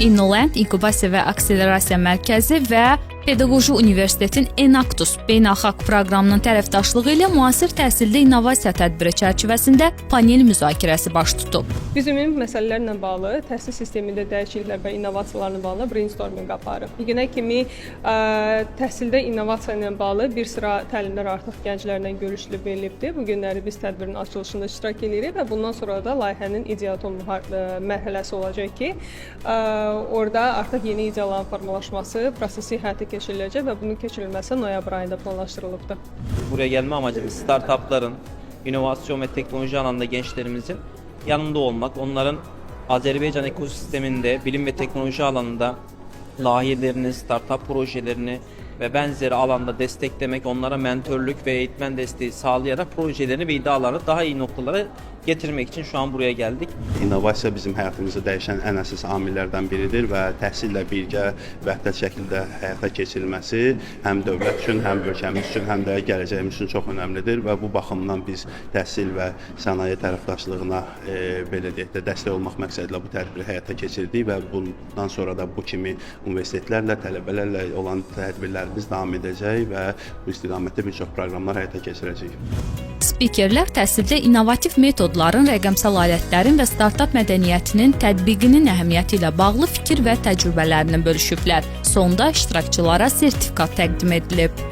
InnoLand İnkubasiya və Akselerasiya Mərkəzi və Pedaqoji Universitetin Enactus beynəlxalq proqramının tərəfdaşlığı ilə müasir təhsildə innovasiya tədbiri çərçivəsində panel müzakirəsi baş tutub. Biz ümumi məsələlərlə bağlı, təhsil sistemində dəyişikliklər və innovasiyalarla bağlı brainstorming aparıb. Bugünə kimi təhsildə innovasiya ilə bağlı bir sıra təlimlər artıq gənclərlə görüşülüb verilibdir. Bu günləri biz tədbirin açılışında iştirak edirik və bundan sonra da layihənin icraatın mərhələsi olacaq ki, orada artıq yeni ideyaların formalaşması prosesi həyata keçiriləcək və bunun keçirilməsi noyabr ayında planlaşdırılıbdır. Buraya gelme amacımız startupların, inovasyon ve teknoloji alanında gençlerimizin yanında olmak, onların Azerbaycan ekosisteminde bilim ve teknoloji alanında layihelerini, startup projelerini ve benzeri alanda desteklemek, onlara mentörlük ve eğitmen desteği sağlayarak projelerini ve iddialarını daha iyi noktalara getirmek için şu an buraya geldik. İnnovasiya bizim həyatımızı dəyişən ən əsas amillərdən biridir və təhsillə birgə vəhdət şəkildə həyata keçirilməsi həm dövlət üçün, həm ölkəmiz üçün, həm də gələcəyimiz üçün çox önəmlidir və bu baxımdan biz təhsil və sənaye tərəfdaşlığına belə deyək də dəstək olmaq məqsədilə bu tədbiri həyata keçirdik və bundan sonra da bu kimi universitetlərlə, tələbələrlə olan tədbirlərimiz davam edəcək və bu istiqamətdə bir çox proqramlar həyata keçirəcəyik. Spikerlər təhsildə innovativ metodların, rəqəmsal alətlərin və startap mədəniyyətinin tətbiqinin əhəmiyyəti ilə bağlı fikir və təcrübələrini bölüşüblər. Sonda iştirakçılara sertifikat təqdim edilib.